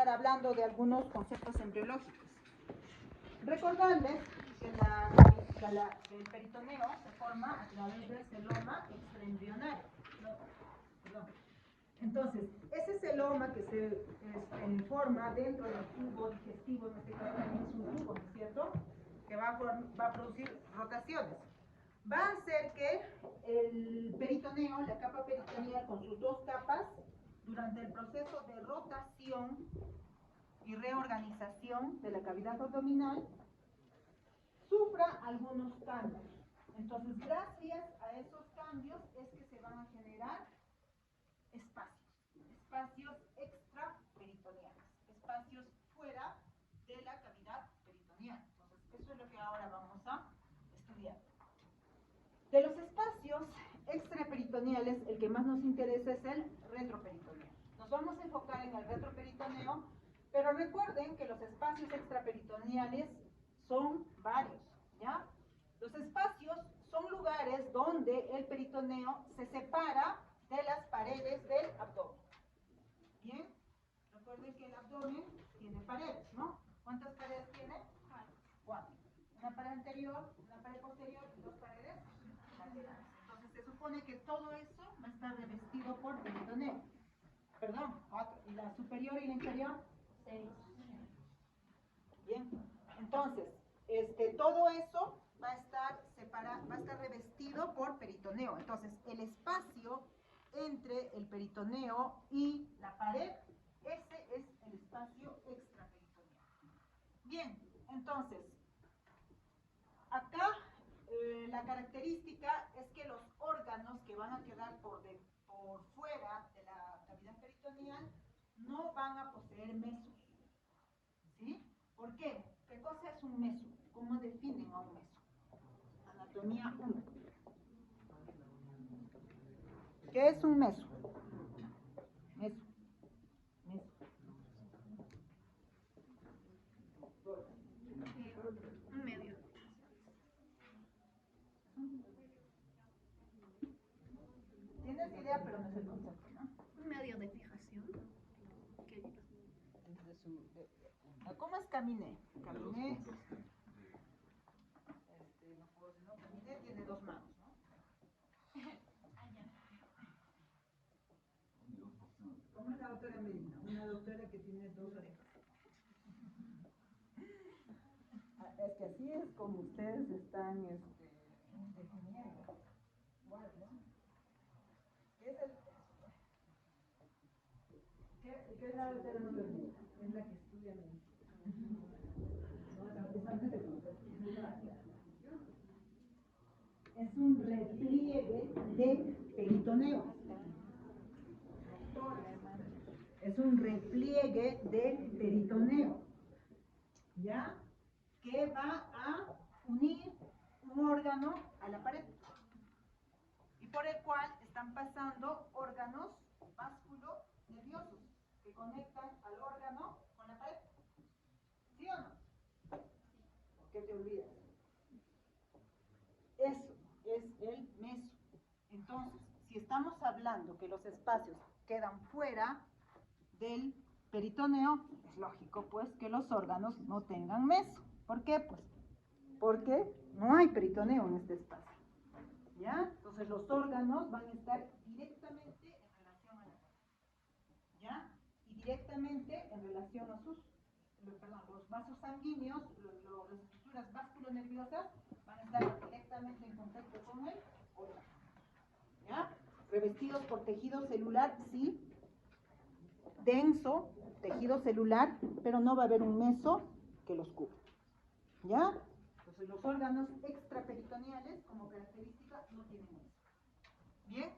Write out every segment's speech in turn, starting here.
estar hablando de algunos conceptos embriológicos. Recordarles que el peritoneo se forma a través del celoma extraembrionario. Entonces, ese celoma que se forma dentro del tubo digestivo, en este caso también es un tubo, ¿no es cierto?, que va a producir rotaciones. Va a hacer que el peritoneo, la capa peritoneal con sus dos capas, durante el proceso de rotación y reorganización de la cavidad abdominal, sufra algunos cambios. Entonces, gracias a esos cambios es que se van a generar espacios extraperitoneales, espacios fuera de la cavidad peritoneal. Entonces, eso es lo que ahora vamos a estudiar. De los espacios extraperitoneales, el que más nos interesa es el retroperitoneo. Nos vamos a enfocar en el retroperitoneo, pero recuerden que los espacios extraperitoneales son varios, ¿ya? Los espacios son lugares donde el peritoneo se separa de las paredes del abdomen. Bien, recuerden que el abdomen tiene paredes, ¿no? ¿Cuántas paredes tiene? 4. Una pared anterior, una pared posterior y 2 paredes laterales. Entonces se supone que todo eso va a estar revestido por peritoneo. Perdón, 4. ¿Y la superior y la inferior? 6. Bien, entonces, todo eso va a estar revestido por peritoneo. Entonces, el espacio entre el peritoneo y la pared, ese es el espacio extraperitoneal. Bien, entonces, acá la característica es que los órganos que van a quedar por fuera de la cavidad peritoneal no van a poseer mesos. ¿Sí? ¿Por qué? ¿Qué cosa es un meso? ¿Cómo definen a un meso? Anatomía 1. ¿Qué es un meso? Meso. Un medio. Tienes idea, pero no es el concepto, ¿no? Un medio de fijación. ¿Cómo es caminé? Caminé, caminé tiene 2 manos, ¿no? ¿Cómo es la doctora Medina? Una doctora que tiene 2 orejas. Es que así es como ustedes están definiendo. Bueno, ¿no? ¿Qué es la doctora Medina? Es la que estudia medicina. Es un repliegue de peritoneo. Es un repliegue del peritoneo, ¿ya? Que va a unir un órgano a la pared y por el cual están pasando órganos vasculonerviosos que conectan al órgano con la pared. ¿Sí o no? ¿Por qué te olvidas? Eso es el meso. Entonces, si estamos hablando que los espacios quedan fuera del peritoneo, es lógico pues que los órganos no tengan meso. ¿Por qué? Pues porque no hay peritoneo en este espacio. ¿Ya? Entonces los órganos van a estar directamente en relación a la pared. ¿Ya? Y directamente en relación a los vasos sanguíneos, las estructuras vasculonerviosas van a estar directamente en contacto con el órgano. ¿Ya? Revestidos por tejido celular, sí, denso, tejido celular, pero no va a haber un meso que los cubra. ¿Ya? Entonces los órganos extraperitoneales como característica no tienen meso. Bien,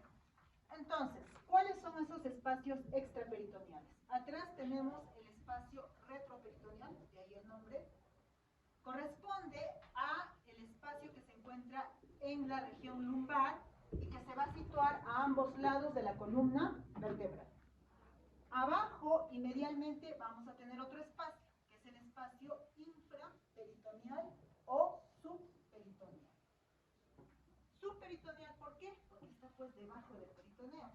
entonces, ¿cuáles son esos espacios extraperitoneales? Atrás tenemos el espacio retroperitoneal, de ahí el nombre. Corresponde a el espacio que se encuentra en la región lumbar y que se va a situar a ambos lados de la columna vertebral. Abajo y medialmente vamos a tener otro espacio, que es el espacio infraperitoneal o subperitoneal. Subperitoneal, ¿por qué? Porque está pues debajo del peritoneo,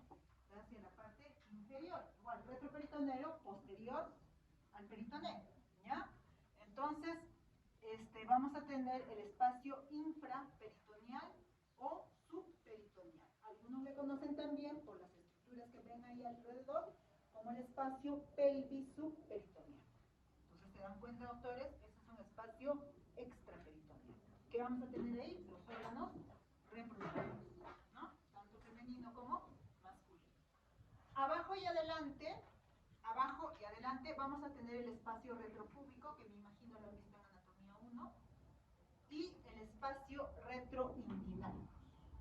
hacia la parte inferior. Igual, retroperitoneo posterior al peritoneo, ¿ya? Entonces, vamos a tener el espacio infraperitoneal o subperitoneal. Algunos le conocen también, por las estructuras que ven ahí alrededor, como el espacio pelvis-subperitoneal. Entonces, ¿se dan cuenta, doctores? Ese es un espacio extraperitoneal. ¿Qué vamos a tener ahí? Los órganos reproductivos, ¿no? Tanto femenino como masculino. Abajo y adelante vamos a tener el espacio retropúbico, que me imagino lo han visto en anatomía 1, y el espacio retroinguinal,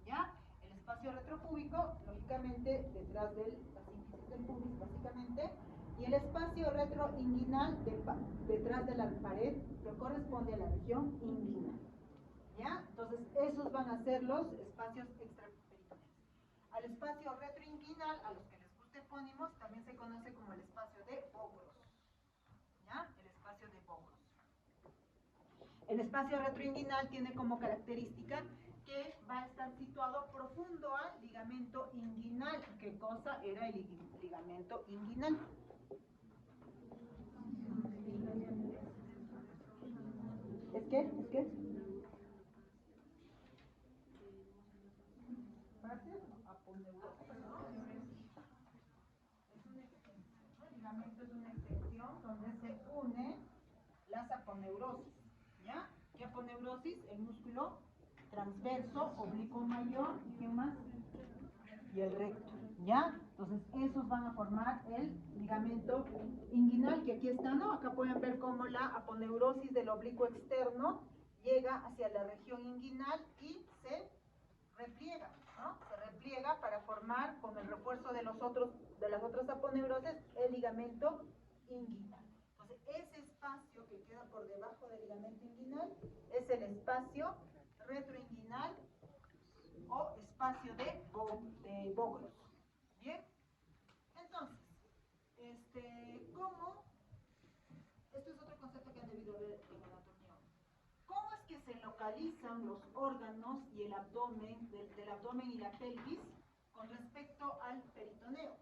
¿ya? El espacio retropúbico, lógicamente, detrás de la sínfisis del pubis, básicamente, y el espacio retroinguinal detrás de la pared, que corresponde a la región inguinal, ¿ya? Entonces, esos van a ser los espacios extraperitoneales. Al espacio retroinguinal, a los que les guste epónimos, también se conoce como el espacio de Bogros, ¿ya? El espacio de Bogros. El espacio retroinguinal tiene como característica que va a estar situado profundo al ligamento inguinal. ¿Qué cosa era el ligamento inguinal? ¿Es qué? ¿Es qué? El ligamento es una extensión donde se une las aponeurosis, ¿ya? ¿Qué aponeurosis? El músculo transverso, oblicuo mayor, ¿y qué más? Y el recto, ¿ya? Entonces, esos van a formar el ligamento inguinal, que aquí está, ¿no? Acá pueden ver cómo la aponeurosis del oblicuo externo llega hacia la región inguinal y se repliega, ¿no? Se repliega para formar, con el refuerzo de las otras aponeurosis, el ligamento inguinal. Entonces, ese espacio que queda por debajo del ligamento inguinal es el espacio retroinguinal o espacio de Bogros. ¿Bien? Entonces, ¿cómo? Esto es otro concepto que han debido ver en anatomía. ¿Cómo es que se localizan los órganos y el abdomen, del abdomen y la pelvis con respecto al peritoneo?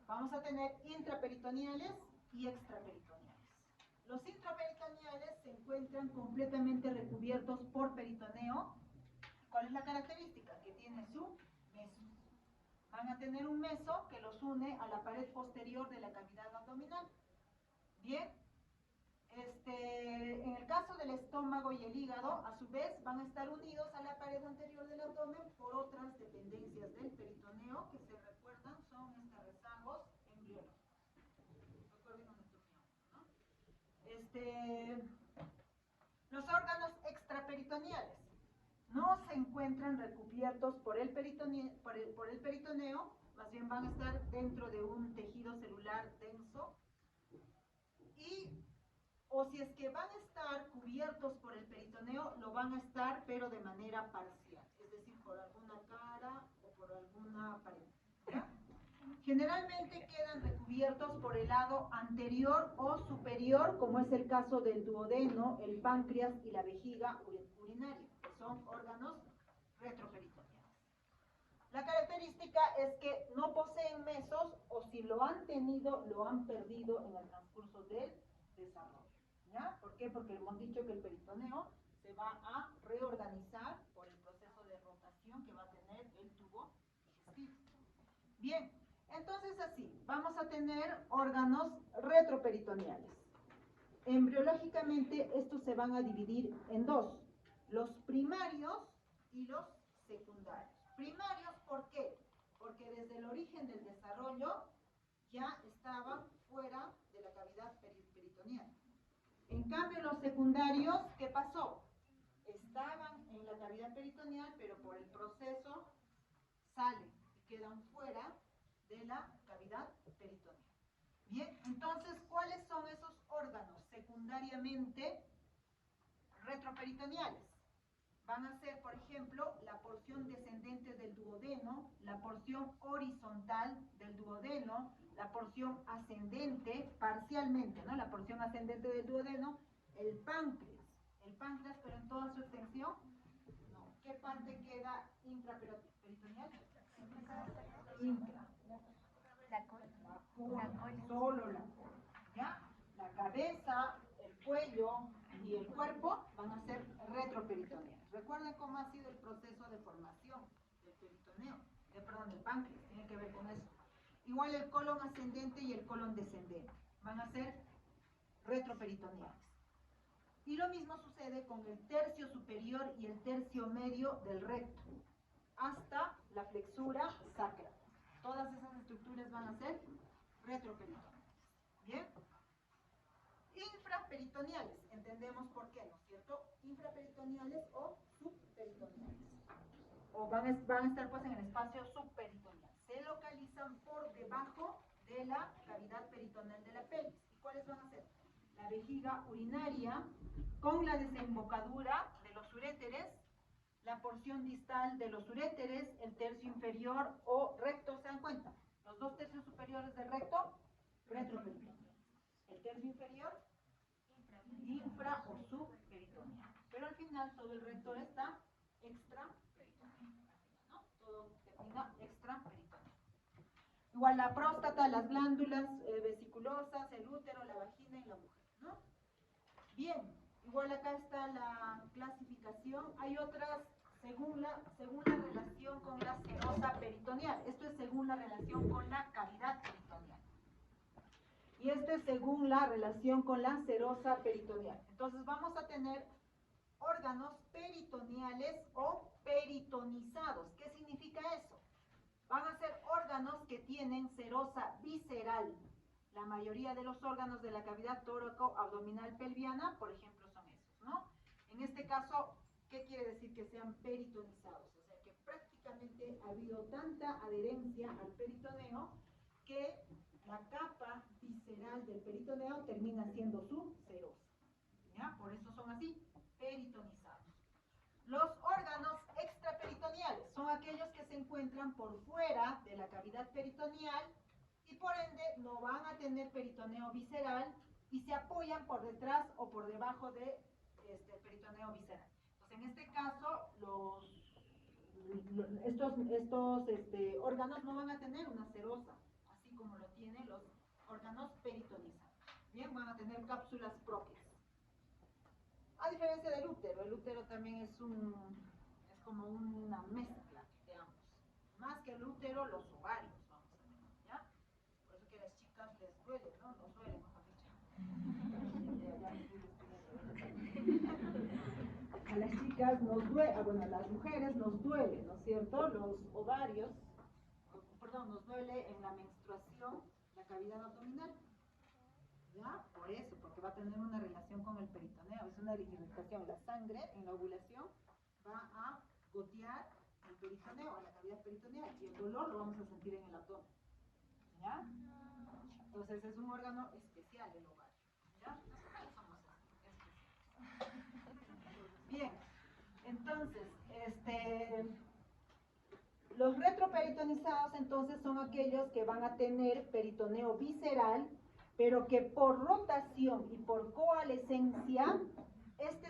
Vamos a tener intraperitoneales y extraperitoneales. Los intraperitoneales se encuentran completamente recubiertos por peritoneo. ¿Cuál es la característica? Que tiene su meso. Van a tener un meso que los une a la pared posterior de la cavidad abdominal. Bien. En el caso del estómago y el hígado, a su vez, van a estar unidos a la pared anterior del abdomen por otras dependencias del peritoneo, que se recuerdan, son rezagos embriológicos. Recuerden anatomía, ¿no? Los órganos extraperitoneales no se encuentran recubiertos por el peritoneo, más bien van a estar dentro de un tejido celular denso, o si es que van a estar cubiertos por el peritoneo, lo van a estar, pero de manera parcial, es decir, por alguna cara o por alguna pared, ¿ya? Generalmente quedan recubiertos por el lado anterior o superior, como es el caso del duodeno, el páncreas y la vejiga urinaria, que son órganos retroperitoneales. La característica es que no poseen mesos, o si lo han tenido, lo han perdido en el transcurso del desarrollo, ¿ya? ¿Por qué? Porque hemos dicho que el peritoneo se va a reorganizar por el proceso de rotación que va a tener el tubo digestivo. Bien, entonces así, vamos a tener órganos retroperitoneales. Embriológicamente estos se van a dividir en dos, los primarios y los secundarios. Primarios, ¿por qué? Porque desde el origen del desarrollo ya estaban fuera de la cavidad peritoneal. En cambio, los secundarios, ¿qué pasó? Estaban en la cavidad peritoneal, pero por el proceso salen y quedan fuera de la cavidad peritoneal. Bien, entonces, ¿cuáles son esos órganos secundariamente retroperitoneales? Van a ser, por ejemplo, la porción descendente del duodeno, la porción horizontal del duodeno, la porción ascendente, parcialmente, ¿no? La porción ascendente del duodeno, el páncreas, pero en toda su extensión, no. ¿Qué parte queda intraperitoneal? Intra. La cola. Solo la cola. cabeza, el cuello y el cuerpo van a ser retroperitoneales. Recuerden cómo ha sido el proceso de formación del peritoneo, del páncreas, tiene que ver con eso. Igual el colon ascendente y el colon descendente van a ser retroperitoneales. Y lo mismo sucede con el tercio superior y el tercio medio del recto, hasta la flexura sacra. Todas esas estructuras van a ser retroperitoneales. ¿Bien? Infraperitoneales, entendemos por qué, ¿no es cierto? Infraperitoneales o subperitoneales. O van a estar pues en el espacio subperitoneal. Se localizan por debajo de la cavidad peritoneal de la pelvis. ¿Y cuáles van a ser? La vejiga urinaria con la desembocadura de los uréteres, la porción distal de los uréteres, el tercio inferior o recto, ¿se dan cuenta? Los dos tercios superiores del recto, retroperitoneal. El tercio inferior, infra o subperitoneal. Pero al final todo el recto está extraperitoneal, ¿no? Todo termina extraperitoneal. Igual la próstata, las glándulas vesiculosas, el útero, la vagina y la mujer, ¿no? Bien, igual acá está la clasificación. Hay otras según la relación con la serosa peritoneal. Esto es según la relación con la cavidad peritoneal. Y esto es según la relación con la serosa peritoneal. Entonces vamos a tener órganos peritoneales o peritonizados. ¿Qué significa eso? Van a ser órganos que tienen serosa visceral. La mayoría de los órganos de la cavidad tóraco-abdominal pelviana, por ejemplo, son esos, ¿no? En este caso, ¿qué quiere decir que sean peritonizados? O sea, que prácticamente ha habido tanta adherencia al peritoneo que la capa visceral del peritoneo termina siendo su serosa. ¿Ya? Por eso son así, peritonizados. Los órganos extraperitoneales son aquellos que se encuentran por fuera de la cavidad peritoneal y por ende no van a tener peritoneo visceral y se apoyan por detrás o por debajo de peritoneo visceral. Entonces, en este caso, estos órganos no van a tener una serosa, así como lo tienen los órganos peritonizados. Bien, van a tener cápsulas propias. A diferencia del útero, el útero también es como una mezcla de ambos. Más que el útero, los ovarios, vamos a ver, ¿ya? Por eso que a las chicas les duele, ¿no? Nos duele, mejor dicho. A las chicas nos duele, bueno, a las mujeres nos duele, ¿no es cierto? Los ovarios, nos duele en la menstruación, la cavidad abdominal. ¿Ya? Por eso, porque va a tener una relación con el peritoneo, es una irritación. La sangre en la ovulación va a gotear el peritoneo, a la cavidad peritoneal, y el dolor lo vamos a sentir en el abdomen. ¿Ya? Entonces es un órgano especial el ovario. ¿Ya? Somos especiales. Bien, entonces, los retroperitonizados entonces son aquellos que van a tener peritoneo visceral, pero que por rotación y por coalescencia,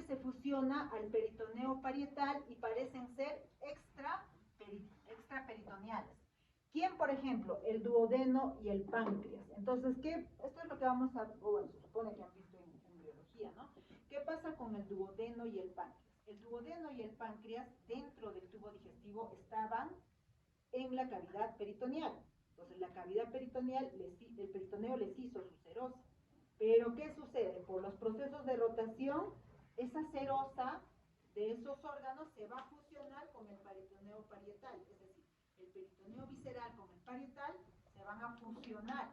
se fusiona al peritoneo parietal y parecen ser extraperitoneales. ¿Quién, por ejemplo? El duodeno y el páncreas. Entonces, esto es lo que vamos a, bueno, se supone que han visto en biología, ¿no? ¿Qué pasa con el duodeno y el páncreas? El duodeno y el páncreas dentro del tubo digestivo estaban en la cavidad peritoneal. Entonces la cavidad peritoneal, el peritoneo les hizo su serosa. Pero ¿qué sucede? Por los procesos de rotación, esa serosa de esos órganos se va a fusionar con el peritoneo parietal. Es decir, el peritoneo visceral con el parietal se van a fusionar.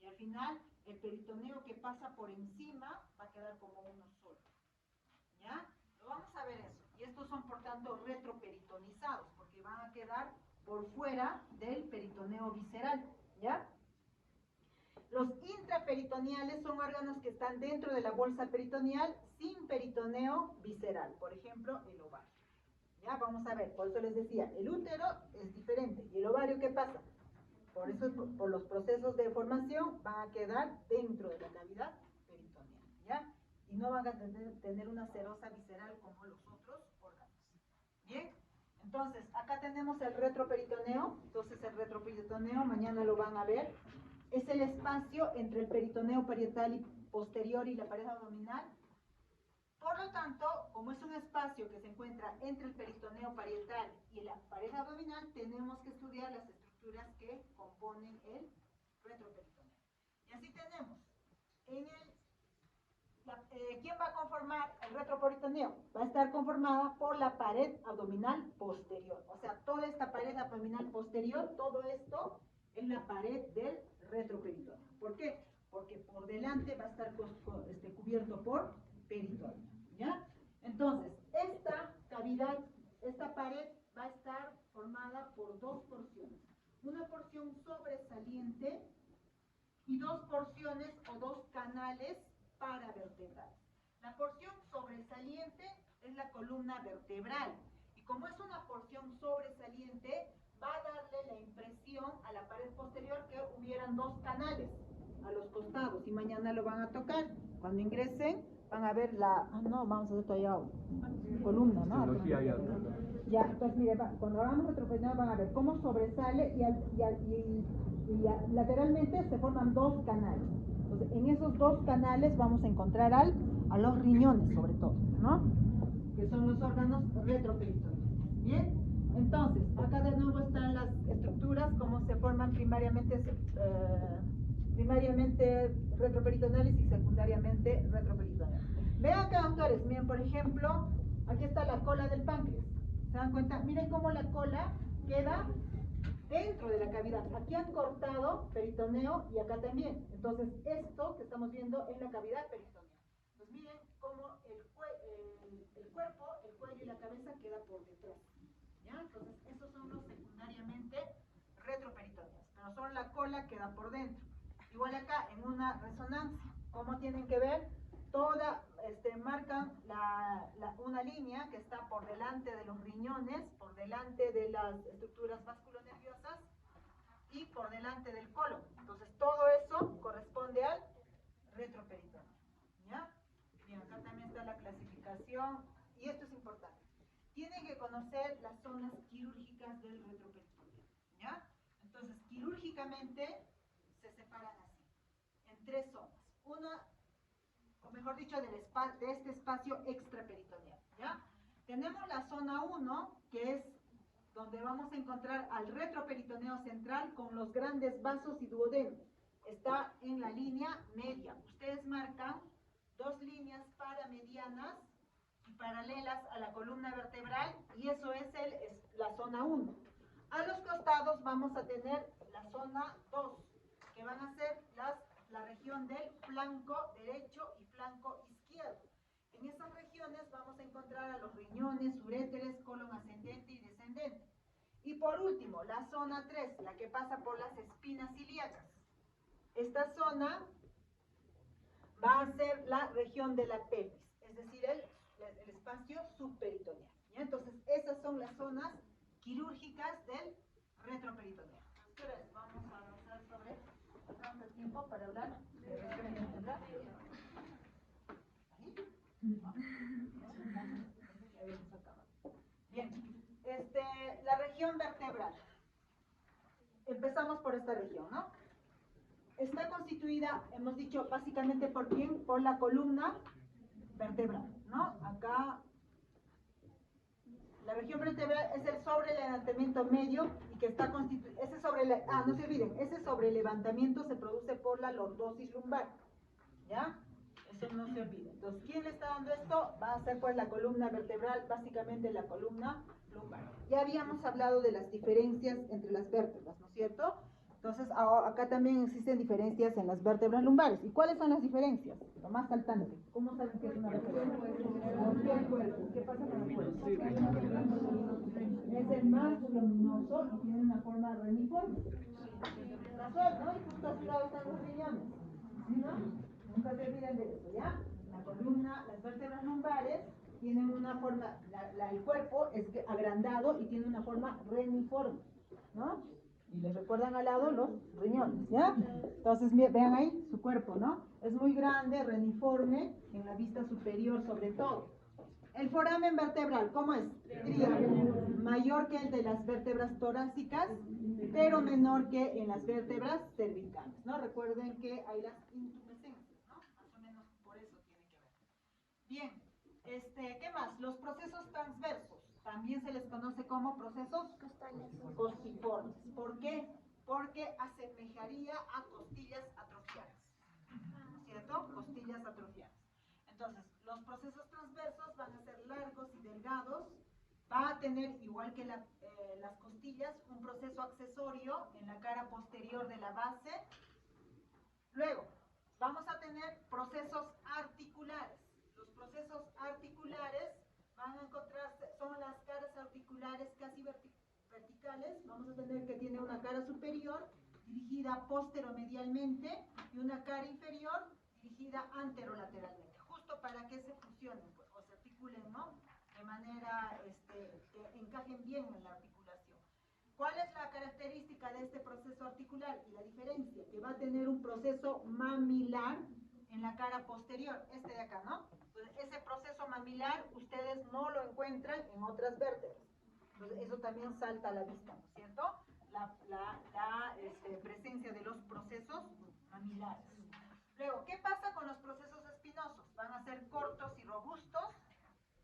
Y al final, el peritoneo que pasa por encima va a quedar como uno solo. ¿Ya? Lo vamos a ver eso. Y estos son, por tanto, retroperitonizados, porque van a quedar por fuera del peritoneo visceral, ¿ya? Los intraperitoneales son órganos que están dentro de la bolsa peritoneal sin peritoneo visceral, por ejemplo, el ovario. ¿Ya? Vamos a ver, por eso les decía, el útero es diferente. ¿Y el ovario qué pasa? Por eso, por los procesos de formación, van a quedar dentro de la cavidad peritoneal, ¿ya? Y no van a tener una serosa visceral como los otros órganos. ¿Bien? Entonces, acá tenemos el retroperitoneo. Entonces, el retroperitoneo, mañana lo van a ver. es el espacio entre el peritoneo parietal y posterior y la pared abdominal. Por lo tanto, como es un espacio que se encuentra entre el peritoneo parietal y la pared abdominal, tenemos que estudiar las estructuras que componen el retroperitoneo. Y así tenemos, ¿quién va a conformar el retroperitoneo? Va a estar conformada por la pared abdominal posterior. O sea, toda esta pared abdominal posterior, todo esto es la pared del retroperitoneo. ¿Por qué? Porque por delante va a estar cubierto por peritoneo, ¿ya? Entonces, esta cavidad, esta pared va a estar formada por dos porciones. Una porción sobresaliente y dos porciones o dos canales paravertebrales. La porción sobresaliente es la columna vertebral. Y como es una porción sobresaliente, va a darle la impresión a la pared posterior que hubieran dos canales a los costados. Y mañana lo van a tocar. Cuando ingresen, van a ver la... Ah, no, vamos a ver todavía columna, ¿no? Sí, hay algo. Ya, entonces mire, cuando hagamos retroperitoneo van a ver cómo sobresale y lateralmente se forman dos canales. Entonces, en esos dos canales vamos a encontrar a los riñones, sobre todo, ¿no? Que son los órganos retroperitonеos. Bien, entonces, acá de nuevo están las estructuras, cómo se forman primariamente retroperitonales y secundariamente retroperitoneales. Vean acá, autores, miren, por ejemplo, aquí está la cola del páncreas. ¿Se dan cuenta? Miren cómo la cola queda dentro de la cavidad. Aquí han cortado peritoneo y acá también. Entonces, esto que estamos viendo es la cavidad peritoneal. Entonces, miren cómo el cuerpo, el cuello y la cabeza queda por detrás. ¿Ya? Entonces, esos son los secundariamente retroperitoneos. Pero solo la cola queda por dentro. Igual acá, en una resonancia, ¿cómo tienen que ver? Marcan una línea que está por delante de los riñones, por delante de las estructuras vasculonerviosas y por delante del colon. Entonces, todo eso corresponde al retroperitoneo. ¿Ya? Bien, acá también está la clasificación, y esto es importante. Tienen que conocer las zonas quirúrgicas del retroperitoneo. ¿Ya? Entonces, quirúrgicamente se separan así, en tres zonas. Una, o mejor dicho, de este espacio extraperitoneal, ¿ya? Tenemos la zona 1, que es donde vamos a encontrar al retroperitoneo central con los grandes vasos y duodenos. Está en la línea media. Ustedes marcan dos líneas paramedianas y paralelas a la columna vertebral, y eso es la zona 1. A los costados vamos a tener la zona 2, que van a ser la región del flanco derecho y flanco izquierdo. En esas regiones vamos a encontrar a los riñones, uréteres, colon ascendente y descendente. Y por último, la zona 3, la que pasa por las espinas ilíacas. Esta zona va a ser la región de la pelvis, es decir, el espacio subperitoneal. ¿Ya? Entonces, esas son las zonas quirúrgicas del retroperitoneo. Entonces, vamos a avanzar sobre... ¿Alcanza el tiempo para hablar de región vertebral? Bien, la región vertebral. Empezamos por esta región, ¿no? Está constituida, hemos dicho, básicamente ¿por quién? Por la columna vertebral, ¿no? Acá, la región vertebral es el sobrelevantamiento medio y que está constituido, no se olviden, ese sobrelevantamiento se produce por la lordosis lumbar, ¿ya? Eso no se olvide. Entonces, ¿quién le está dando esto? Va a ser pues la columna vertebral, básicamente la columna lumbar. Ya habíamos hablado de las diferencias entre las vértebras, ¿no es cierto? Entonces, acá también existen diferencias en las vértebras lumbares. ¿Y cuáles son las diferencias? Lo más saltante. ¿Cómo saben qué es una vértebra? El cuerpo. ¿Qué pasa con el cuerpo? Es el más voluminoso y tiene una forma reniforme. Casual, ¿no? Y justo a su lado están los riñones. ¿Sí, no? Nunca se olviden de eso, ¿ya? La columna, las vértebras lumbares tienen una forma, el cuerpo es agrandado y tiene una forma reniforme, ¿no? Y les recuerdan al lado los riñones, ¿ya? Entonces, vean ahí su cuerpo, ¿no? Es muy grande, reniforme, en la vista superior sobre todo. El foramen vertebral, ¿cómo es? Triángulo. Mayor que el de las vértebras torácicas, pero menor que en las vértebras cervicales, ¿no? Recuerden que hay las intumescencias, ¿no? Más o menos por eso tiene que ver. Bien, ¿qué más? Los procesos transversos, también se les conoce como procesos costiformes. ¿Por qué? Porque asemejaría a costillas atrofiadas, ¿no es cierto? Costillas atrofiadas. Entonces, los procesos transversos van a ser largos y delgados, va a tener, igual que las costillas, un proceso accesorio en la cara posterior de la base. Luego, vamos a tener procesos articulares. Los procesos articulares van a encontrarse, son las caras articulares casi verticales. Vamos a tener que tiene una cara superior dirigida posteromedialmente y una cara inferior dirigida anterolateralmente, justo para que se fusionen pues, o se articulen, ¿no? De manera que encajen bien en la articulación. ¿Cuál es la característica de este proceso articular y la diferencia? Que va a tener un proceso mamilar en la cara posterior, este de acá, ¿no? Entonces, ese proceso mamilar ustedes no lo encuentran en otras vértebras. Entonces, eso también salta a la vista, ¿no es cierto? La presencia de los procesos mamilares. Luego, ¿qué pasa con los procesos espinosos? Van a ser cortos y robustos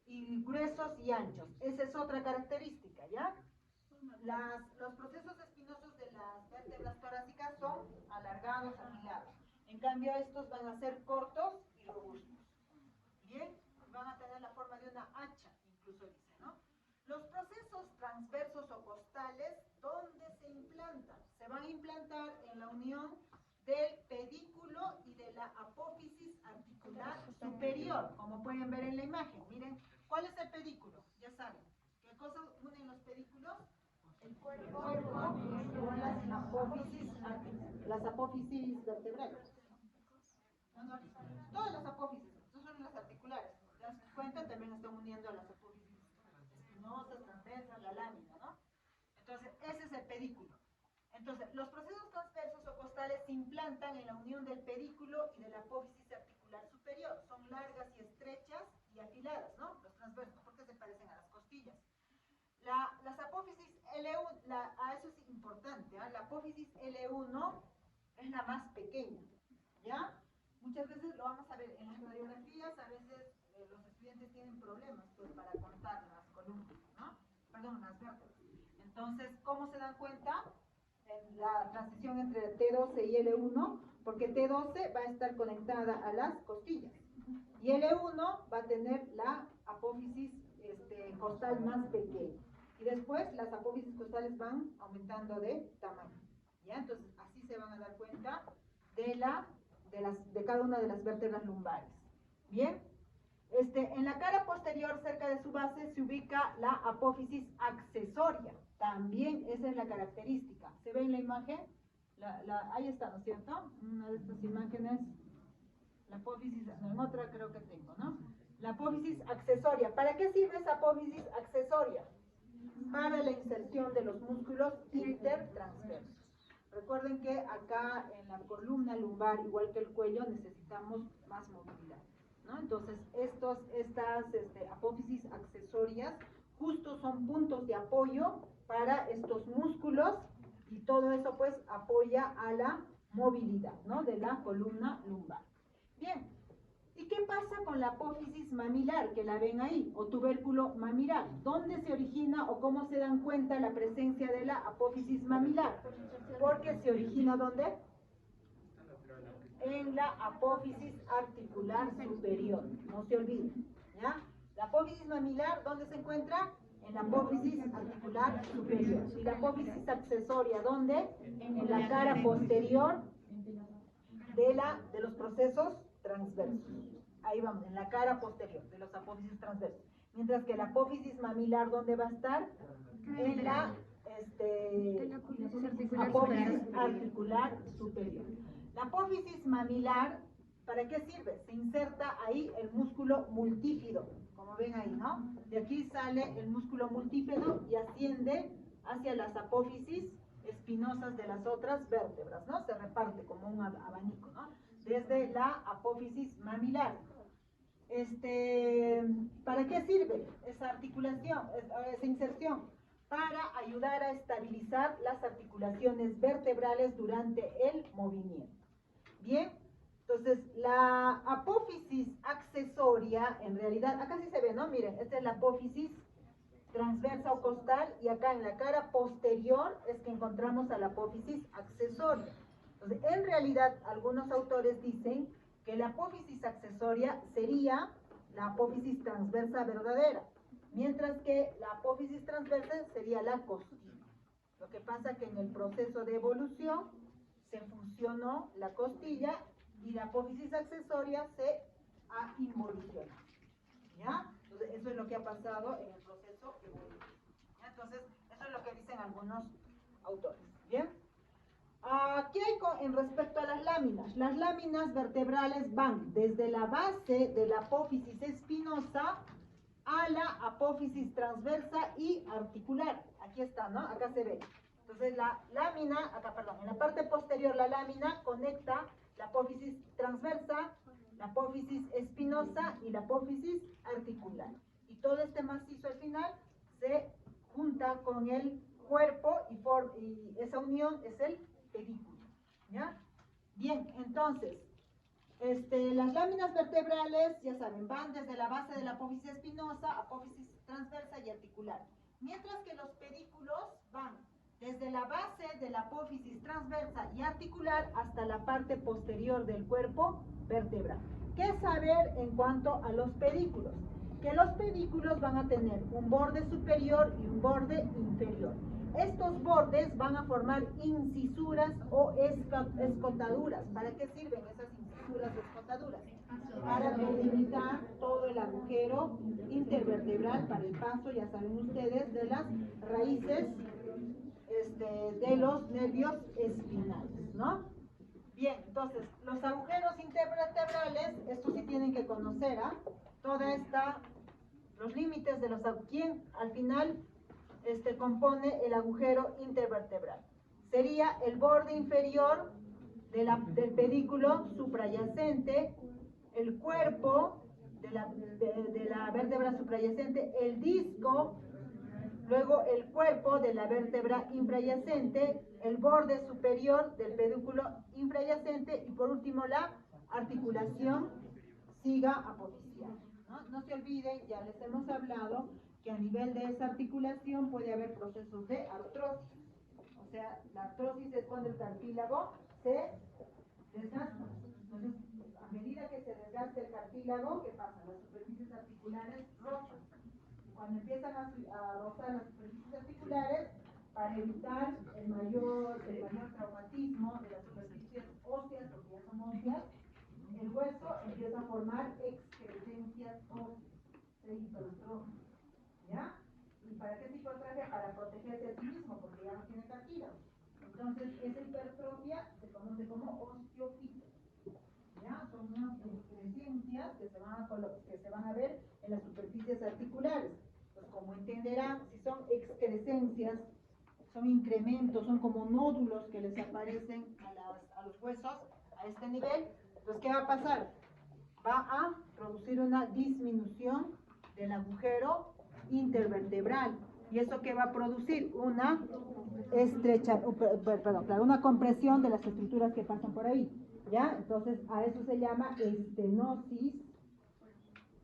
y gruesos y anchos. Esa es otra característica, ¿ya? Los procesos espinosos de las vértebras torácicas son alargados, afilados. En cambio, estos van a ser cortos y robustos. Bien, van a tener la forma de una hacha, incluso dice, ¿no? Los procesos transversos o costales, ¿dónde se implantan? Se van a implantar en la unión del pedículo y de la apófisis articular superior, como pueden ver en la imagen. Miren, ¿cuál es el pedículo? Ya saben. ¿Qué cosa unen los pedículos? El cuerpo con las apófisis vertebrales. Todas las apófisis, no son las articulares. ¿Te das cuenta? También están uniendo a las apófisis espinosas, transversas, la lámina, ¿no? Entonces, ese es el pedículo. Entonces, los procesos transversos o costales se implantan en la unión del pedículo y de la apófisis articular superior. Son largas y estrechas y afiladas, ¿no? Los transversos, porque se parecen a las costillas. Las apófisis L1, eso es importante, ¿eh? La apófisis L1 es la más pequeña, ¿ya? Muchas veces lo vamos a ver en las radiografías, a veces los estudiantes tienen problemas pues, para contar las columnas, ¿no? Perdón, las vértebras. Entonces, ¿cómo se dan cuenta? En la transición entre T12 y L1, porque T12 va a estar conectada a las costillas y L1 va a tener la apófisis costal más pequeña y después las apófisis costales van aumentando de tamaño, ¿ya? Entonces así se van a dar cuenta de cada una de las vértebras lumbares. Bien, en la cara posterior cerca de su base se ubica la apófisis accesoria. También esa es la característica. ¿Se ve en la imagen? Ahí está, ¿no es cierto? Una de estas imágenes, la apófisis, no, en otra creo que tengo, ¿no? La apófisis accesoria. ¿Para qué sirve esa apófisis accesoria? Para la inserción de los músculos intertransversos. Recuerden que acá en la columna lumbar, igual que el cuello, necesitamos más movilidad, ¿no? Entonces, estas apófisis accesorias justo son puntos de apoyo para estos músculos y todo eso pues apoya a la movilidad, ¿no? De la columna lumbar. Bien, ¿y qué pasa con la apófisis mamilar, que la ven ahí, o tubérculo mamilar? ¿Dónde se origina o cómo se dan cuenta la presencia de la apófisis mamilar? Porque se origina ¿dónde? En la apófisis articular superior, no se olviden, ¿ya? La apófisis mamilar, ¿dónde se encuentra? En la apófisis articular superior. Y la apófisis accesoria, ¿dónde? En la cara posterior de los procesos transversos. Ahí vamos, en la cara posterior de los apófisis transversos. Mientras que la apófisis mamilar, ¿dónde va a estar? En la apófisis articular superior. La apófisis mamilar, ¿para qué sirve? Se inserta ahí el músculo multífido, como ven ahí, ¿no? De aquí sale el músculo multífido y asciende hacia las apófisis espinosas de las otras vértebras, ¿no? Se reparte como un abanico, ¿no? Desde la apófisis mamilar. ¿Para qué sirve esa articulación, esa inserción? Para ayudar a estabilizar las articulaciones vertebrales durante el movimiento. Bien, entonces la apófisis accesoria, en realidad, acá sí se ve, ¿no? Miren, esta es la apófisis transversa o costal, y acá en la cara posterior es que encontramos a la apófisis accesoria. Entonces, en realidad, algunos autores dicen que la apófisis accesoria sería la apófisis transversa verdadera, mientras que la apófisis transversa sería la costilla. Lo que pasa que en el proceso de evolución se fusionó la costilla y la apófisis accesoria se ha involucionado. ¿Ya? Entonces, eso es lo que ha pasado en el proceso evolutivo. ¿Ya? Entonces, eso es lo que dicen algunos autores. ¿Bien? ¿Qué hay en respecto a las láminas? Las láminas vertebrales van desde la base de la apófisis espinosa a la apófisis transversa y articular. Aquí está, ¿no? Acá se ve. Entonces la lámina, acá, perdón, en la parte posterior la lámina conecta la apófisis transversa, la apófisis espinosa y la apófisis articular. Y todo este macizo al final se junta con el cuerpo y esa unión es el pedículo. ¿Ya? Bien, entonces, las láminas vertebrales, ya saben, van desde la base de la apófisis espinosa, apófisis transversa y articular. Mientras que los pedículos van desde la base de la apófisis transversa y articular hasta la parte posterior del cuerpo vertebral. ¿Qué saber en cuanto a los pedículos? Que los pedículos van a tener un borde superior y un borde inferior. Estos bordes van a formar incisuras o escotaduras. ¿Para qué sirven esas incisuras o escotaduras? Para delimitar todo el agujero intervertebral para el paso, ya saben ustedes, de las raíces de los nervios espinales, ¿no? Bien, entonces, los agujeros intervertebrales, estos sí tienen que conocer, los límites de los agujeros. ¿Quién al final compone el agujero intervertebral? Sería el borde inferior del pedículo suprayacente, el cuerpo de la vértebra suprayacente, el disco, luego el cuerpo de la vértebra infrayacente, el borde superior del pedúnculo infrayacente y por último la articulación siga apofisial. No se olviden, ya les hemos hablado que a nivel de esa articulación puede haber procesos de artrosis. O sea, la artrosis es cuando el cartílago se desgasta. Entonces, a medida que se desgasta el cartílago, ¿qué pasa? Las superficies articulares rozan. Cuando empiezan a rozar las superficies articulares, para evitar el mayor traumatismo de las superficies óseas, porque ya son óseas, el hueso empieza a formar excrescencias óseas, se hipertrofia. ¿Ya? ¿Y para qué se hipertrofia? Para protegerse a sí mismo, porque ya no tiene cartílago. Entonces, esa hipertrofia se conoce como osteofilia. ¿Ya? Son unas excrescencias que se van a ver en las superficies articulares. Pues como entenderán, si son excrescencias, son incrementos, son como nódulos que les aparecen a los huesos a este nivel, pues ¿qué va a pasar? Va a producir una disminución del agujero intervertebral. ¿Y eso qué va a producir? Una una compresión de las estructuras que pasan por ahí. ¿Ya? Entonces, a eso se llama estenosis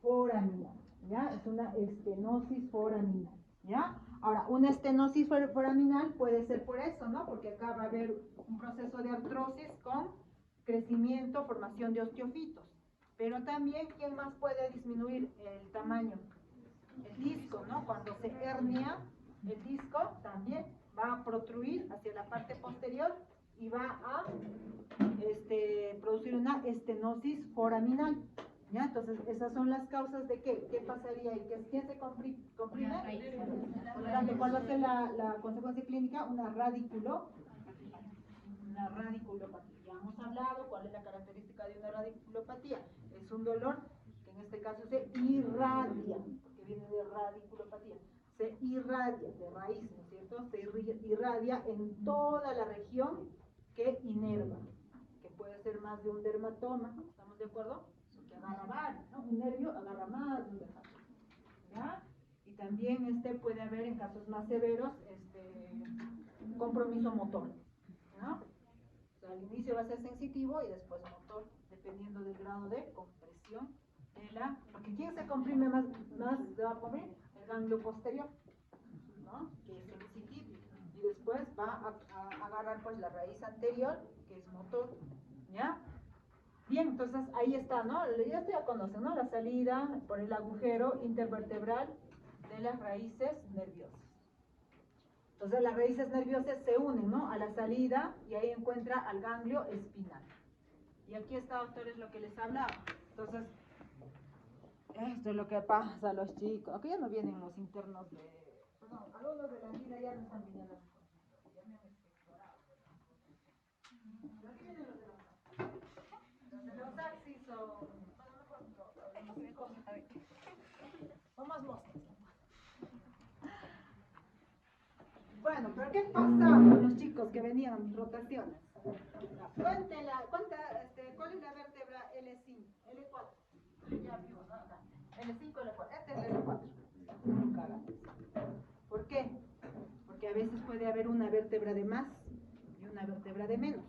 foraminal. ¿Ya? Es una estenosis foraminal. ¿Ya? Ahora, una estenosis foraminal puede ser por eso, ¿no? Porque acá va a haber un proceso de artrosis con crecimiento, formación de osteofitos. Pero también, ¿quién más puede disminuir el tamaño? El disco, ¿no? Cuando se hernia, el disco también va a protruir hacia la parte posterior y va a producir una estenosis foraminal. ¿Ya? Entonces, esas son las causas de ¿qué pasaría ahí? ¿Quién se comprime? Por lo tanto, ¿cuál va a ser la consecuencia clínica? Una radiculopatía. Ya hemos hablado cuál es la característica de una radiculopatía. Es un dolor que en este caso se irradia, porque viene de radiculopatía. Se irradia de raíz, ¿no es cierto? Se irradia en toda la región que inerva, que puede ser más de un dermatoma, ¿estamos de acuerdo? Que que agarra varios, ¿no? Un nervio agarra más de un dejar, ¿ya? Y también puede haber en casos más severos compromiso motor, ¿no? O sea, al inicio va a ser sensitivo y después motor, dependiendo del grado de compresión de la... Porque ¿quién se comprime más se va a comprimir? El ganglio posterior, ¿no? Que es sensitivo. Y después va a agarrar pues la raíz anterior, que es motor, ¿ya? Bien, entonces ahí está, ¿no? Ya ustedes ya conocen, ¿no? La salida por el agujero intervertebral de las raíces nerviosas. Entonces las raíces nerviosas se unen, ¿no? A la salida y ahí encuentra al ganglio espinal. Y aquí está, doctores, lo que les hablaba. Entonces, esto es lo que pasa a los chicos. Aquí ya no vienen los internos de... No, algunos de la vida ya no están viniendo a los consultorios. Ya me han explorado. Pero aquí vienen los de los taxis son... Bueno, mejor son más moscas. Bueno, pero ¿qué pasa con los chicos que venían en rotaciones? Cuéntela, ¿cuál es la vértebra L5? L4. Ya vimos, ¿no? Acá. L5, L4. Este es L4. Nunca hagan eso. ¿Por qué? Porque a veces puede haber una vértebra de más y una vértebra de menos.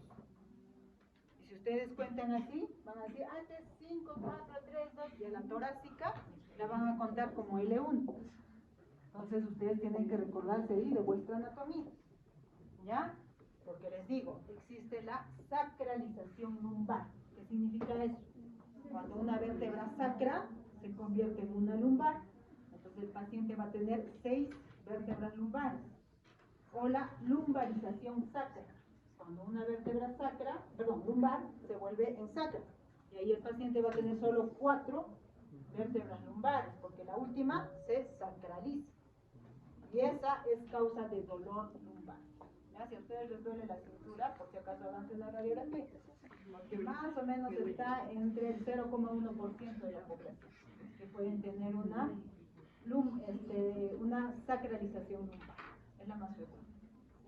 Y si ustedes cuentan así, van a decir, este es 5, 4, 3, 2, y a la torácica la van a contar como L1. Entonces ustedes tienen que recordarse ahí de vuestra anatomía, ¿ya? Porque les digo, existe la sacralización lumbar. ¿Qué significa eso? Cuando una vértebra sacra se convierte en una lumbar, entonces el paciente va a tener 6 vértebras lumbares. O la lumbarización sacra. Cuando una vértebra lumbar se vuelve en sacra. Y ahí el paciente va a tener solo 4 vértebras lumbares, porque la última se sacraliza. Y esa es causa de dolor lumbar. ¿Ya? Si a ustedes les duele la cintura, por si acaso hagan la radiografía, porque más o menos está entre el 0,1% de la población que pueden tener una sacralización lumbar. Es la más frecuente.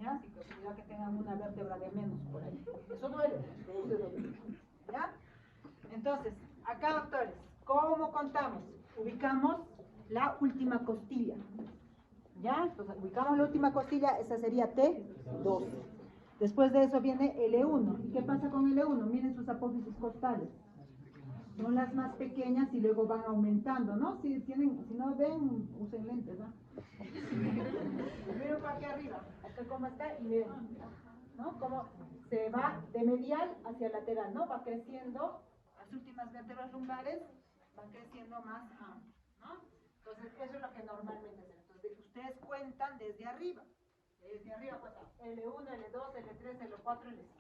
¿Ya? Si cuidado que tengan una vértebra de menos por ahí. Eso duele. ¿Ya? Entonces, acá, doctores, ¿cómo contamos? Ubicamos la última costilla. ¿Ya? Entonces, ubicamos la última costilla, esa sería T12. Después de eso viene L1. ¿Y qué pasa con L1? Miren sus apófisis costales. Son las más pequeñas y luego van aumentando, ¿no? Si no ven, usen lentes, ¿no? Miren para aquí arriba, hasta cómo está y miren, ¿no? Cómo se va de medial hacia lateral, ¿no? Va creciendo, las últimas vértebras lumbares van creciendo más amplio, ¿no? Entonces, eso es lo que normalmente se. Entonces, ustedes cuentan desde arriba. Desde arriba cuentan L1, L2, L3, L4, L5.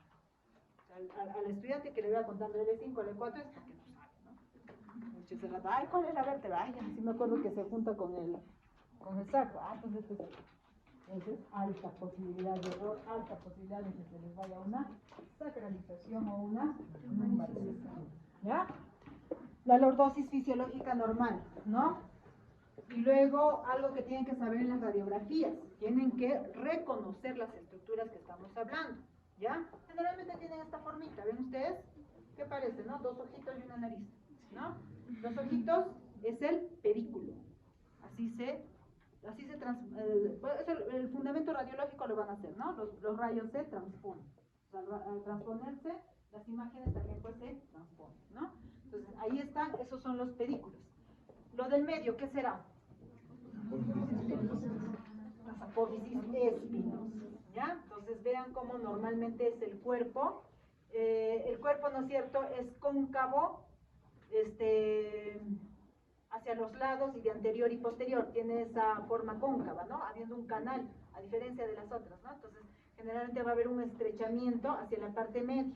Al estudiante que le vaya contando L5, L4 es porque no sabe, ¿no? Muchos se ay, ¿cuál es la vértebra? Ay, sí me acuerdo que se junta con el sacro. Entonces, es alta posibilidad de error, alta posibilidad de que se les vaya una sacralización o una lumbarización. ¿Ya? La lordosis fisiológica normal, ¿no? Y luego, algo que tienen que saber en las radiografías, tienen que reconocer las estructuras que estamos hablando, ¿ya? Generalmente tienen esta formita, ¿ven ustedes? ¿Qué parece, no? 2 ojitos y una nariz, ¿no? Los ojitos es el pedículo, el fundamento radiológico lo van a hacer, ¿no? Los rayos se transponen, o sea, al transponerse, las imágenes también pues se transponen, ¿no? Entonces, ahí están, esos son los pedículos. Lo del medio, ¿qué será? Las apófisis espinosas, ¿ya? Entonces vean cómo normalmente es el cuerpo. El cuerpo, ¿no es cierto?, es cóncavo hacia los lados y de anterior y posterior. Tiene esa forma cóncava, ¿no? Habiendo un canal, a diferencia de las otras, ¿no? Entonces, generalmente va a haber un estrechamiento hacia la parte media,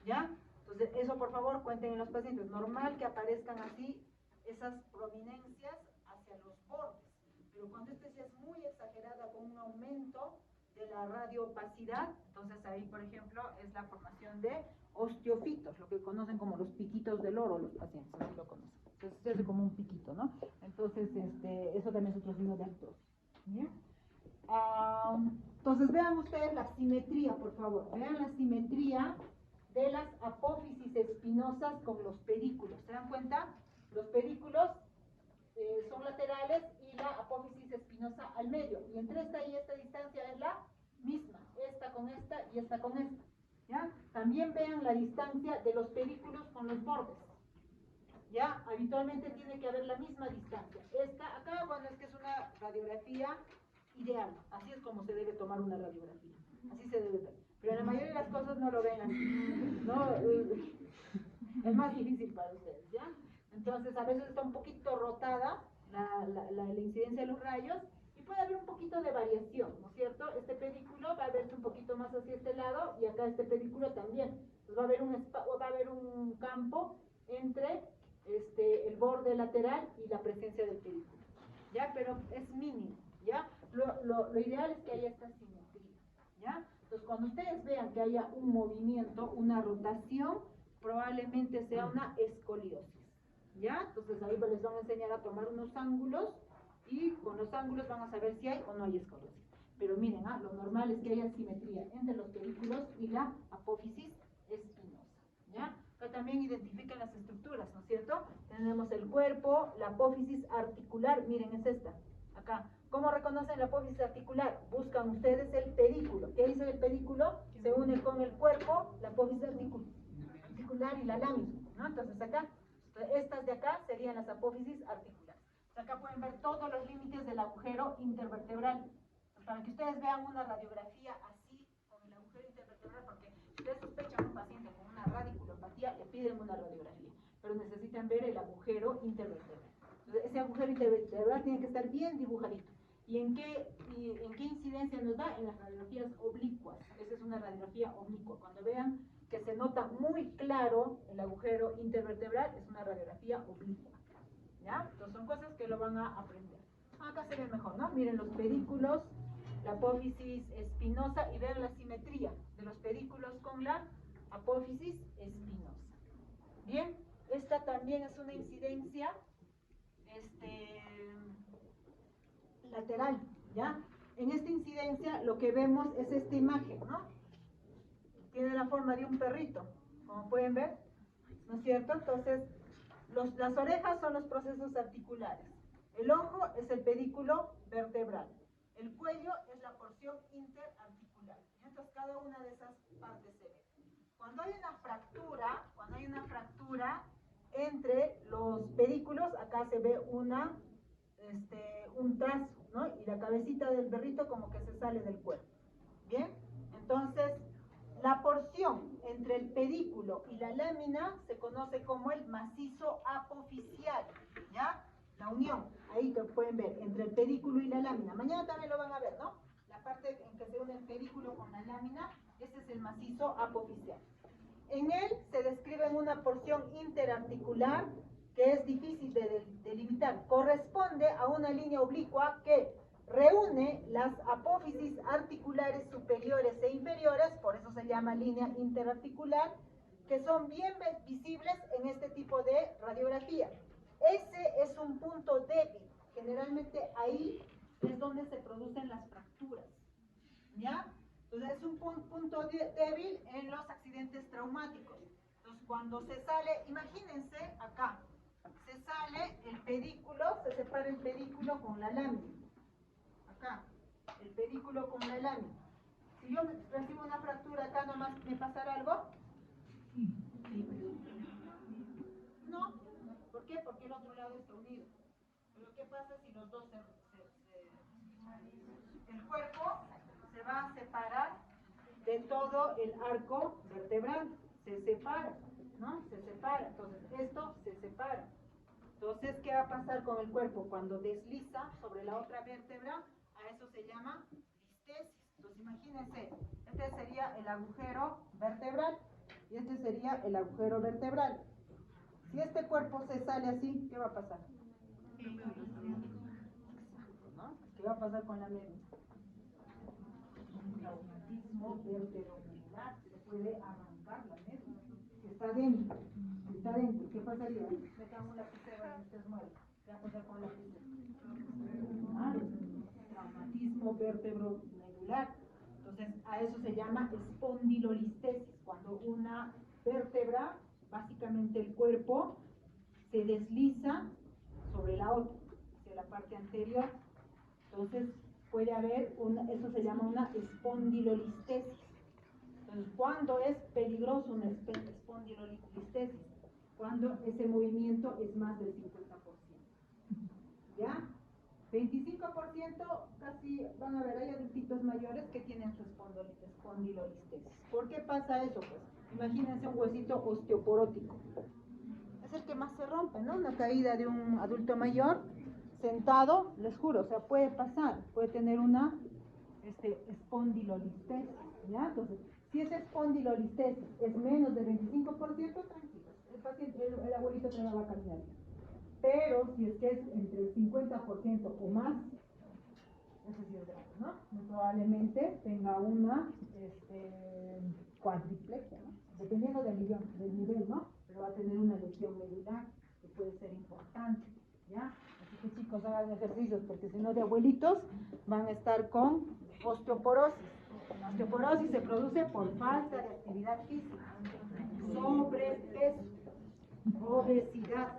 ¿ya? Entonces, eso por favor cuenten en los pacientes. Normal que aparezcan así esas prominencias hacia los bordes, pero cuando esta ya es muy exagerada con un aumento de la radioopacidad, entonces ahí por ejemplo es la formación de osteofitos, lo que conocen como los piquitos del oro los pacientes, así lo conocen. Entonces se hace como un piquito, ¿no? Entonces eso también es otro signo de artrosis. ¿Bien? Entonces vean ustedes la simetría, por favor, vean la simetría de las apófisis espinosas con los pedículos. ¿Se dan cuenta? Los pedículos son laterales y la apófisis espinosa al medio. Y entre esta y esta distancia es la misma. Esta con esta y esta con esta. ¿Ya? También vean la distancia de los pedículos con los bordes. ¿Ya? Habitualmente tiene que haber la misma distancia. Esta acá, bueno, es que es una radiografía ideal. Así es como se debe tomar una radiografía. Así se debe ver. Pero la mayoría de las cosas no lo ven así. ¿No? Es más difícil para ustedes, ¿ya? Entonces, a veces está un poquito rotada la incidencia de los rayos y puede haber un poquito de variación, ¿no es cierto? Este pedículo va a verse un poquito más hacia este lado y acá este pedículo también. Entonces, va a haber un campo entre el borde lateral y la presencia del pedículo, ¿ya? Pero es mínimo, ¿ya? Lo ideal es que haya esta simetría, ¿ya? Entonces, cuando ustedes vean que haya un movimiento, una rotación, probablemente sea una escoliosis, ¿ya? Entonces, ahí les van a enseñar a tomar unos ángulos y con los ángulos van a saber si hay o no hay escoliosis. Pero miren, lo normal es que haya simetría entre los pedículos y la apófisis espinosa, ¿ya? Acá también identifican las estructuras, ¿no es cierto? Tenemos el cuerpo, la apófisis articular, miren, es esta, acá. ¿Cómo reconocen la apófisis articular? Buscan ustedes el pedículo. ¿Qué dice el pedículo? Se une con el cuerpo, la apófisis articular y la lámina, ¿no? Entonces acá, estas de acá serían las apófisis articulares. Acá pueden ver todos los límites del agujero intervertebral. Para que ustedes vean una radiografía así, con el agujero intervertebral, porque si ustedes sospechan un paciente con una radiculopatía, le piden una radiografía, pero necesitan ver el agujero intervertebral. Entonces, ese agujero intervertebral tiene que estar bien dibujadito. ¿Y en qué incidencia nos da? En las radiografías oblicuas. Esa es una radiografía oblicua. Cuando vean que se nota muy claro el agujero intervertebral, es una radiografía oblicua, ¿ya? Entonces son cosas que lo van a aprender. Acá se ve mejor, ¿no? Miren los pedículos, la apófisis espinosa y vean la simetría de los pedículos con la apófisis espinosa. Bien, esta también es una incidencia lateral, ¿ya? En esta incidencia lo que vemos es esta imagen, ¿no? Tiene la forma de un perrito, como pueden ver, ¿no es cierto? Entonces, las orejas son los procesos articulares, el ojo es el pedículo vertebral, el cuello es la porción interarticular. Entonces, cada una de esas partes se ve. Cuando hay una fractura entre los pedículos, acá se ve un trazo, ¿no? Y la cabecita del perrito como que se sale del cuerpo. Bien, entonces la porción entre el pedículo y la lámina se conoce como el macizo apoficial, ¿ya? La unión, ahí que pueden ver, entre el pedículo y la lámina. Mañana también lo van a ver, ¿no? La parte en que se une el pedículo con la lámina, ese es el macizo apoficial. En él se describe una porción interarticular que es difícil de delimitar. Corresponde a una línea oblicua que reúne las apófisis articulares superiores e inferiores, por eso se llama línea interarticular, que son bien visibles en este tipo de radiografía. Ese es un punto débil. Generalmente ahí es donde se producen las fracturas, ¿ya? Entonces es un punto débil en los accidentes traumáticos. Entonces cuando se sale, imagínense acá, se sale el pedículo, se separa el pedículo con la lámina. Acá, el pedículo con la lámina. Si yo recibo una fractura acá, nomás me pasará algo. No, ¿por qué? Porque el otro lado está unido. Pero ¿qué pasa si los dos el cuerpo se va a separar de todo el arco vertebral? Se separa, ¿no? Se separa. Entonces, esto se separa. Entonces, ¿qué va a pasar con el cuerpo? Cuando desliza sobre la otra vértebra, a eso se llama listesis. Entonces, imagínense, este sería el agujero vertebral y este sería el agujero vertebral. Si este cuerpo se sale así, ¿qué va a pasar? ¿No? ¿Qué va a pasar con la médula? Un traumatismo vertebromedular, se puede arrancar la médula. Está dentro. Está dentro. ¿Qué pasaría? Metan un lapicero y ustedes mueren. ¿Qué va a pasar con la lapicero? Traumatismo vertebromedular. Entonces, a eso se llama espondilolistesis, cuando una vértebra, básicamente el cuerpo, se desliza sobre la otra, hacia la parte anterior. Entonces puede haber eso se llama una espondilolistesis. Entonces, ¿cuándo es peligroso una espondilolistesis? Cuando ese movimiento es más del 50%. ¿Ya? 25% casi van a ver, hay adultitos mayores que tienen su espondilolistesis. ¿Por qué pasa eso? Pues imagínense un huesito osteoporótico. Es el que más se rompe, ¿no? Una caída de un adulto mayor sentado, les juro, o sea, puede pasar, puede tener una espondilolistesis, ¿ya? Entonces, si esa espondilolistesis es menos de 25%, tranquilos, el paciente, el abuelito te va a caminar. Pero si es que es entre el 50% o más, eso sí es grave, ¿no? Muy probablemente tenga una cuadriplexia, ¿no? Dependiendo del nivel, ¿no? Pero va a tener una lesión medular que puede ser importante, ¿ya? Así que chicos, hagan ejercicios, porque si no de abuelitos van a estar con osteoporosis. La osteoporosis se produce por falta de actividad física, sobrepeso, obesidad.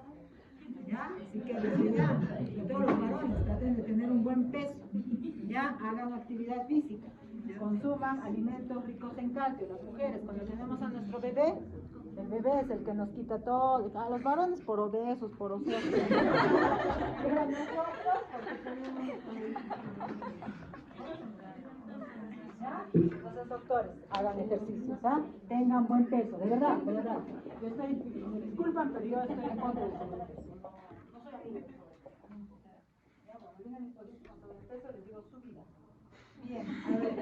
¿Ya? Así que desde ya, de todos los varones, traten de tener un buen peso, ya, hagan actividad física, consuman alimentos ricos en calcio. Las mujeres, cuando tenemos a nuestro bebé, el bebé es el que nos quita todo, a los varones por obesos, por ociosos, pero nosotros porque tenemos... ¿Ya? Entonces, doctores, hagan ejercicios, ¿ah? Tengan buen peso, de verdad, de verdad. Yo estoy, me disculpan, pero yo estoy en contra del sobrepeso. No soy amiga del sobrepeso. Ya, cuando vienen mis pacientes con sobrepeso, les digo su vida. Bien, a ver.